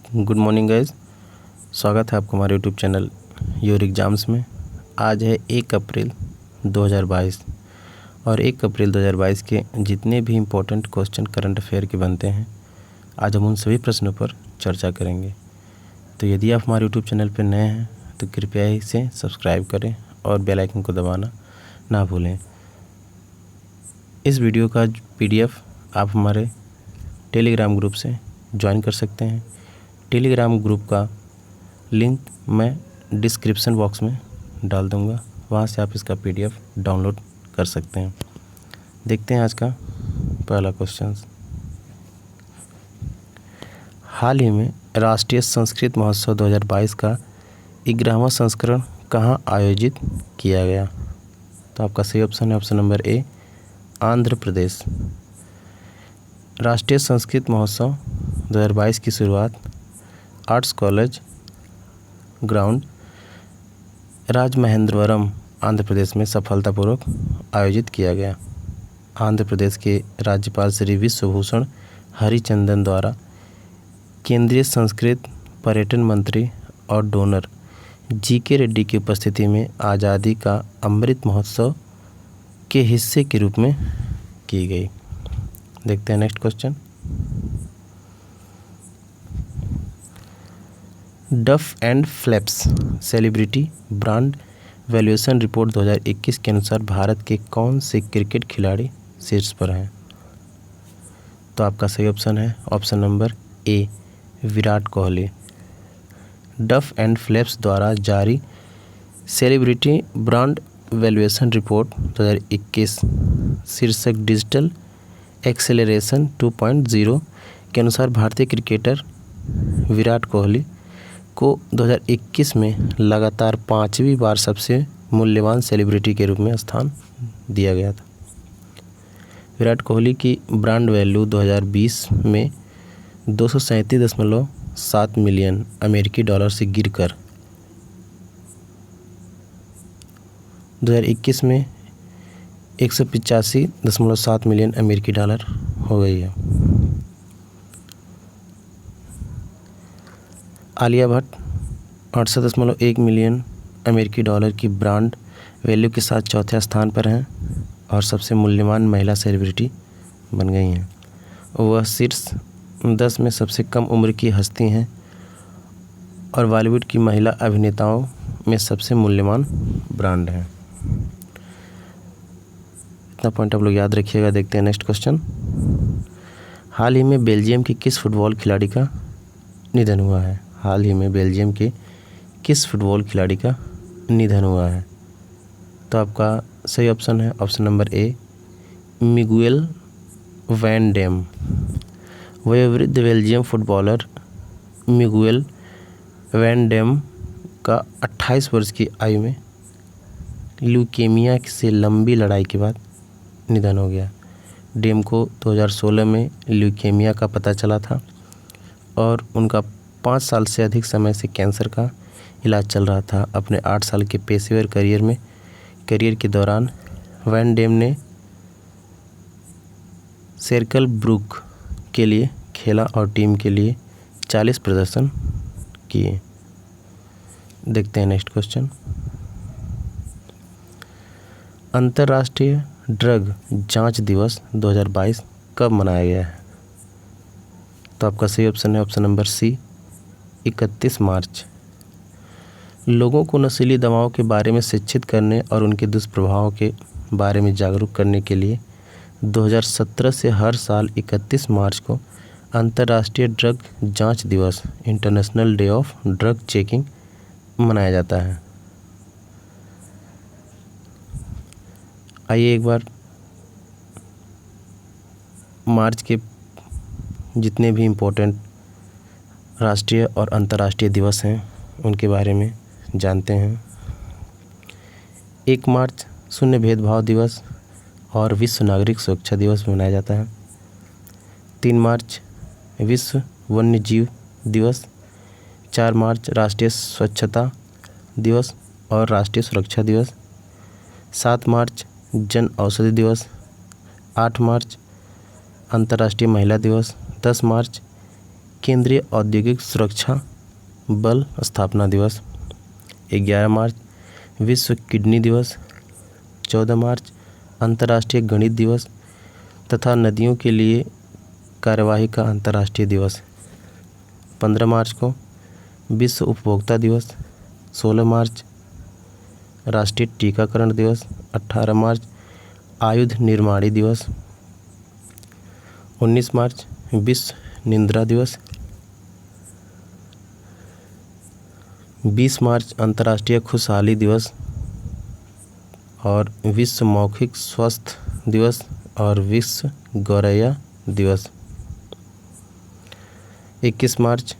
Good morning guys. स्वागत है आपको हमारे यूट्यूब चैनल योर एग्ज़ाम्स में। आज है 1 अप्रैल 2022 और 1 अप्रैल 2022 के जितने भी इम्पोर्टेंट क्वेश्चन करंट अफेयर के बनते हैं, आज हम उन सभी प्रश्नों पर चर्चा करेंगे। तो यदि आप हमारे यूट्यूब चैनल पर नए हैं तो कृपया इसे सब्सक्राइब करें और बेल आइकन को दबाना ना भूलें। इस वीडियो का PDF आप हमारे टेलीग्राम ग्रुप से ज्वाइन कर सकते हैं। टेलीग्राम ग्रुप का लिंक मैं डिस्क्रिप्शन बॉक्स में डाल दूंगा, वहां से आप इसका PDF डाउनलोड कर सकते हैं। देखते हैं आज का पहला क्वेश्चन। हाल ही में राष्ट्रीय संस्कृत महोत्सव 2022 का 11वां संस्करण कहां आयोजित किया गया? तो आपका सही ऑप्शन है option number A, Andhra Pradesh. राष्ट्रीय संस्कृत महोत्सव 2022 की शुरुआत arts college ground Rajamahendravaram Andhra Pradesh में सफलतापूर्वक आयोजित किया गया। आंध्र प्रदेश के राज्यपाल श्री विश्वभूषण हरिचंदन द्वारा केंद्रीय संस्कृत पर्यटन मंत्री और डोनर GK रेड्डी की उपस्थिति में आज़ादी का अमृत महोत्सव के हिस्से के रूप में की गई। देखते हैं नेक्स्ट क्वेश्चन। डफ and flaps celebrity brand valuation report 2021 के अनुसार भारत के कौन से क्रिकेट खिलाड़ी शीर्ष पर हैं? तो आपका सही ऑप्शन है ऑप्शन नंबर ए, विराट कोहली। डफ एंड फ्लैप्स द्वारा जारी सेलिब्रिटी ब्रांड वैल्यूएशन रिपोर्ट 2021 शीर्षक डिजिटल एक्सेलरेशन 2.0 के अनुसार भारतीय क्रिकेटर विराट कोहली को 2021 में लगातार 5वीं बार सबसे मूल्यवान सेलिब्रिटी के रूप में स्थान दिया गया था। विराट कोहली की ब्रांड वैल्यू 2020 में 237.7 मिलियन अमेरिकी डॉलर से गिरकर 2021 में 185.7 मिलियन अमेरिकी डॉलर हो गई है। आलिया भट्ट 68.1 मिलियन अमेरिकी डॉलर की ब्रांड वैल्यू के साथ चौथे स्थान पर हैं और सबसे मूल्यवान महिला सेलिब्रिटी बन गई हैं। वह शीर्ष 10 में सबसे कम उम्र की हस्ती हैं और बॉलीवुड की महिला अभिनेताओं में सबसे मूल्यवान ब्रांड हैं। इतना पॉइंट आप लोग याद रखिएगा। देखते हैं नेक्स्ट क्वेश्चन। हाल ही में बेल्जियम के किस फुटबॉल खिलाड़ी का निधन हुआ है? हाल ही में बेल्जियम के किस फुटबॉल खिलाड़ी का निधन हुआ है? तो आपका सही ऑप्शन है option number A, Miguel Van Damme. वयोवृद्ध Belgium footballer Miguel Van Damme का 28 वर्ष की आयु में ल्यूकेमिया से लंबी लड़ाई के बाद निधन हो गया। डेम को 2016 में ल्यूकेमिया का पता चला था और उनका 5 साल से अधिक समय से कैंसर का इलाज चल रहा था। अपने 8 साल के पेशेवर करियर के दौरान वैन डेम ने सर्कल ब्रूक के लिए खेला और टीम के लिए 40 प्रदर्शन किए। देखते हैं नेक्स्ट क्वेश्चन। अंतर्राष्ट्रीय ड्रग जांच दिवस 2022 कब मनाया गया है? तो आपका सही ऑप्शन है ऑप्शन नंबर सी, 31 मार्च। लोगों को नशीली दवाओं के बारे में शिक्षित करने और उनके दुष्प्रभावों के बारे में जागरूक करने के लिए 2017 से हर साल 31 मार्च को अंतर्राष्ट्रीय ड्रग जांच दिवस international day of drug checking मनाया जाता है। आइए एक बार मार्च के जितने भी इम्पोर्टेंट राष्ट्रीय और अंतर्राष्ट्रीय दिवस हैं उनके बारे में जानते हैं। 1 मार्च शून्य भेदभाव दिवस और विश्व नागरिक सुरक्षा दिवस मनाया जाता है। 3 मार्च विश्व वन्य जीव दिवस। 4 मार्च राष्ट्रीय स्वच्छता दिवस और राष्ट्रीय सुरक्षा दिवस। 7 मार्च जन औषधि दिवस। 8 मार्च अंतर्राष्ट्रीय महिला दिवस। 10 मार्च केंद्रीय औद्योगिक सुरक्षा बल स्थापना दिवस। 11 मार्च विश्व किडनी दिवस। 14 मार्च अंतर्राष्ट्रीय गणित दिवस तथा नदियों के लिए कार्यवाही का अंतर्राष्ट्रीय दिवस। 15 मार्च को विश्व उपभोक्ता दिवस। 16 मार्च राष्ट्रीय टीकाकरण दिवस। 18 मार्च आयुध निर्माणी दिवस। 19 मार्च विश्व निद्रा दिवस। 20 मार्च अंतर्राष्ट्रीय खुशहाली दिवस और विश्व मौखिक स्वास्थ्य दिवस और विश्व गौरैया दिवस। 21 मार्च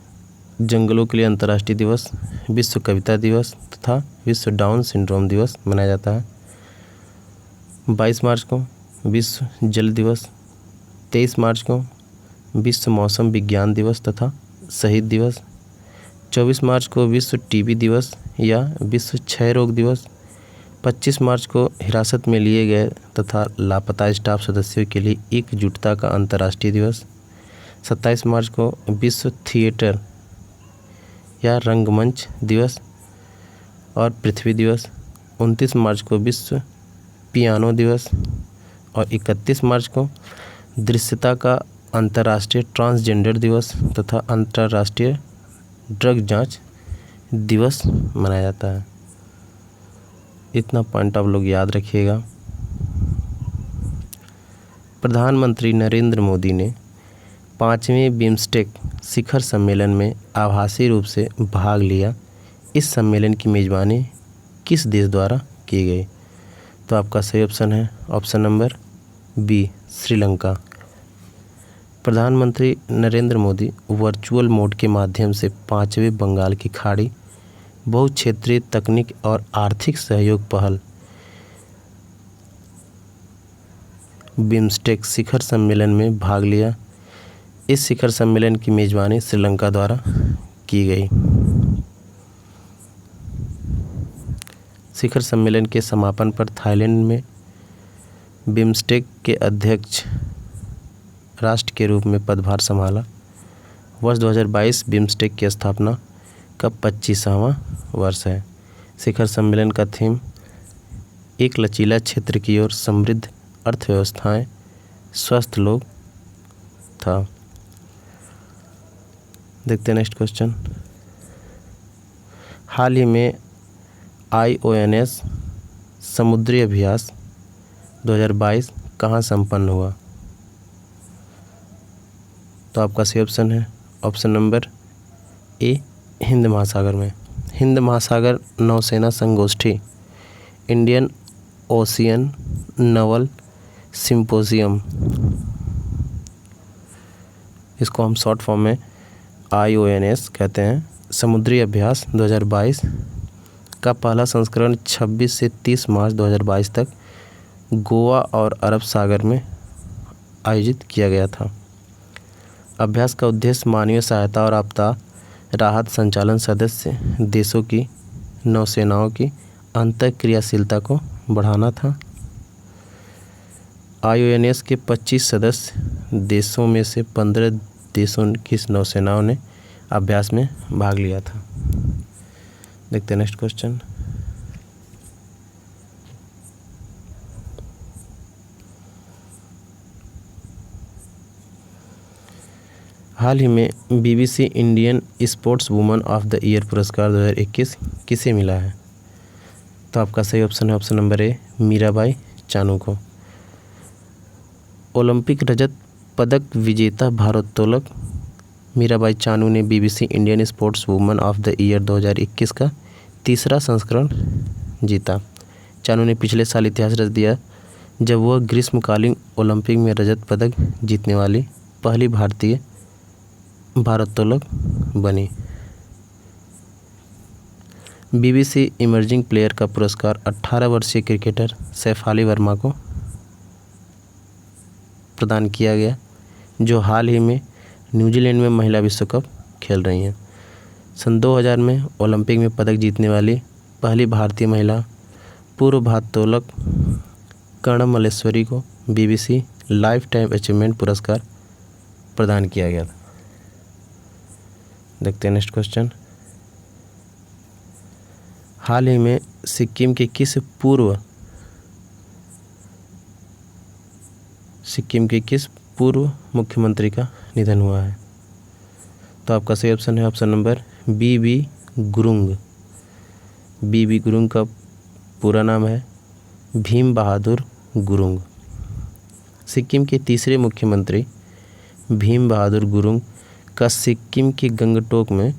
जंगलों के लिए अंतर्राष्ट्रीय दिवस, विश्व कविता दिवस तथा विश्व डाउन सिंड्रोम दिवस मनाया जाता है। 22 मार्च को विश्व जल दिवस। 23 मार्च को विश्व मौसम विज्ञान दिवस तथा शहीद दिवस। 24 मार्च को विश्व टीबी दिवस या विश्व क्षय रोग दिवस। 25 मार्च को हिरासत में लिए गए तथा लापता स्टाफ सदस्यों के लिए एकजुटता का अंतर्राष्ट्रीय दिवस। 27 मार्च को विश्व थिएटर या रंगमंच दिवस और पृथ्वी दिवस। 29 मार्च को विश्व पियानो दिवस और 31 मार्च को दृश्यता का अंतर्राष्ट्रीय ट्रांसजेंडर दिवस तथा अंतर्राष्ट्रीय ड्रग जांच दिवस मनाया जाता है। इतना पॉइंट आप लोग याद रखिएगा। प्रधानमंत्री नरेंद्र मोदी ने 5वें बिम्स्टेक शिखर सम्मेलन में आभासी रूप से भाग लिया। इस सम्मेलन की मेज़बानी किस देश द्वारा की गई? तो आपका सही ऑप्शन है ऑप्शन नंबर बी, श्रीलंका। प्रधानमंत्री नरेंद्र मोदी वर्चुअल मोड के माध्यम से 5वें बंगाल की खाड़ी बहुक्षेत्रीय तकनीक और आर्थिक सहयोग पहल बिम्स्टेक शिखर सम्मेलन में भाग लिया। इस शिखर सम्मेलन की मेज़बानी श्रीलंका द्वारा की गई। शिखर सम्मेलन के समापन पर थाईलैंड में बिम्स्टेक के अध्यक्ष राष्ट्र के रूप में पदभार संभाला। वर्ष 2022 बिम्स्टेक की स्थापना का 25वां वर्ष है। शिखर सम्मेलन का थीम एक लचीला क्षेत्र की ओर समृद्ध अर्थव्यवस्थाएं स्वस्थ लोग था। देखते हैं नेक्स्ट क्वेश्चन। हाल ही में IONS समुद्री अभ्यास 2022 कहाँ संपन्न हुआ? तो आपका सही ऑप्शन है ऑप्शन नंबर ए, हिंद महासागर में। हिंद महासागर नौसेना संगोष्ठी इंडियन ओशियन नवल सिंपोजियम, इसको हम शॉर्ट फॉर्म में IONS कहते हैं, समुद्री अभ्यास 2022 का पहला संस्करण 26 से 30 मार्च 2022 तक गोवा और अरब सागर में आयोजित किया गया था। अभ्यास का उद्देश्य मानवीय सहायता और आपदा राहत संचालन सदस्य देशों की नौसेनाओं की अंतःक्रियाशीलता को बढ़ाना था। IONS के 25 सदस्य देशों में से 15 देशों की नौसेनाओं ने अभ्यास में भाग लिया था। देखते हैं नेक्स्ट क्वेश्चन। हाल ही में BBC Indian sports woman of the year पुरस्कार 2021 किसे मिला है? तो आपका सही ऑप्शन है ऑप्शन नंबर ए, मीराबाई चानू को। ओलंपिक रजत पदक विजेता भारोत्तोलक मीराबाई चानू ने BBC Indian sports woman of the year 2021 का तीसरा संस्करण जीता। चानू ने पिछले साल इतिहास रच दिया जब वह ग्रीष्मकालीन ओलंपिक में रजत पदक जीतने वाली पहली भारतीय भारोत्तोलक बनी। BBC इमर्जिंग प्लेयर का पुरस्कार 18 वर्षीय क्रिकेटर सैफ अली वर्मा को प्रदान किया गया, जो हाल ही में न्यूजीलैंड में महिला विश्व कप खेल रही हैं। सन 2000 में ओलंपिक में पदक जीतने वाली पहली भारतीय महिला पूर्व भारोत्तोलक कर्णम मल्लेश्वरी को BBC लाइफ टाइम अचीवमेंट पुरस्कार प्रदान किया गया था। देखते हैं नेक्स्ट क्वेश्चन। हाल ही में सिक्किम के किस पूर्व मुख्यमंत्री का निधन हुआ है? तो आपका सही ऑप्शन है option number B Gurung. B Gurung का पूरा नाम है भीम बहादुर गुरुंग। सिक्किम के तीसरे मुख्यमंत्री भीम बहादुर गुरुंग का सिक्किम के गंगटोक में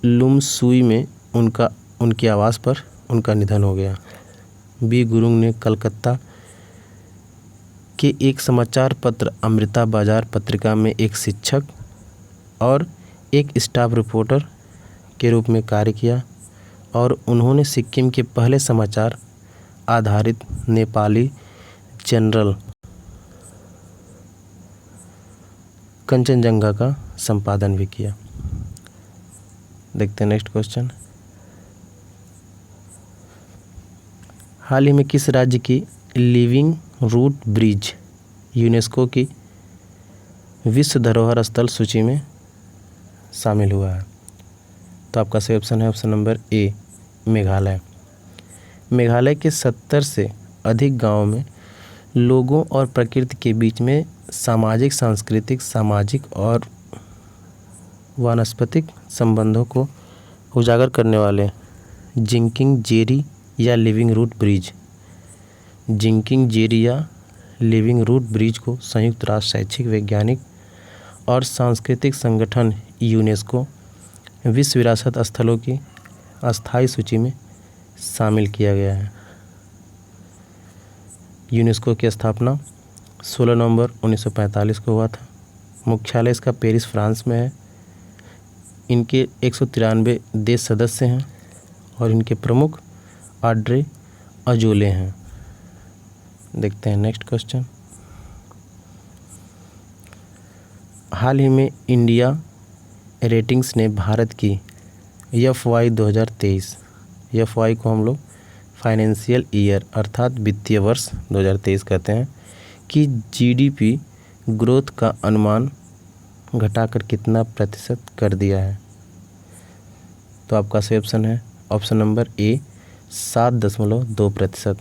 लुमसुई में उनके आवास पर उनका निधन हो गया। बी गुरुंग ने कलकत्ता के एक समाचार पत्र अमृता बाजार पत्रिका में एक शिक्षक और एक स्टाफ रिपोर्टर के रूप में कार्य किया और उन्होंने सिक्किम के पहले समाचार आधारित नेपाली जनरल कंचनजंगा का संपादन भी किया। देखते हैं नेक्स्ट क्वेश्चन। हाल ही में किस राज्य की लिविंग रूट ब्रिज यूनेस्को की विश्व धरोहर स्थल सूची में शामिल हुआ है? तो आपका सही ऑप्शन है ऑप्शन नंबर ए मेघालय। मेघालय के 70 से अधिक गांवों में लोगों और प्रकृति के बीच में सामाजिक, सांस्कृतिक, सामाजिक और वानस्पतिक संबंधों को उजागर करने वाले जिंकिंग जेरी या लिविंग रूट ब्रिज को संयुक्त राष्ट्र शैक्षिक, वैज्ञानिक और सांस्कृतिक संगठन यूनेस्को विश्व विरासत स्थलों की अस्थायी सूची में शामिल किया गया है। यूनेस्को की स्थापना 16 नवंबर 1945 को हुआ था। मुख्यालय इसका पेरिस, फ्रांस में है। इनके 193 देश सदस्य हैं और इनके प्रमुख ऑड्रे अजोले हैं। देखते हैं नेक्स्ट क्वेश्चन। हाल ही में इंडिया रेटिंग्स ने भारत की FY 2023, FY को हम लोग फाइनेंशियल ईयर अर्थात वित्तीय वर्ष 2023 कहते हैं, कि GDP ग्रोथ का अनुमान घटाकर कितना प्रतिशत कर दिया है? तो आपका सही ऑप्शन है option number A 7.2%।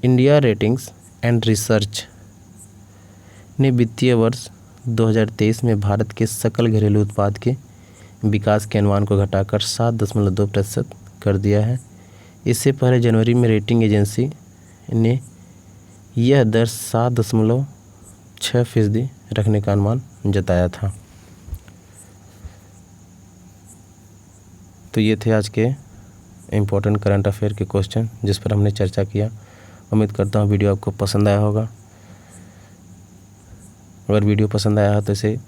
India ratings and research ने वित्तीय वर्ष 2023 में भारत के सकल घरेलू उत्पाद के विकास के अनुमान को घटाकर 7.2% कर दिया है। इससे पहले जनवरी में रेटिंग एजेंसी ने यह दर 7.6% रखने का अनुमान जताया था। तो ये थे आज के इम्पोर्टेंट करंट अफेयर के क्वेश्चन जिस पर हमने चर्चा किया। उम्मीद करता हूँ वीडियो आपको पसंद आया होगा। अगर वीडियो पसंद आया हो तो इसे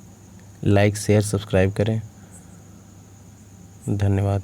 लाइक, शेयर, सब्सक्राइब करें। धन्यवाद।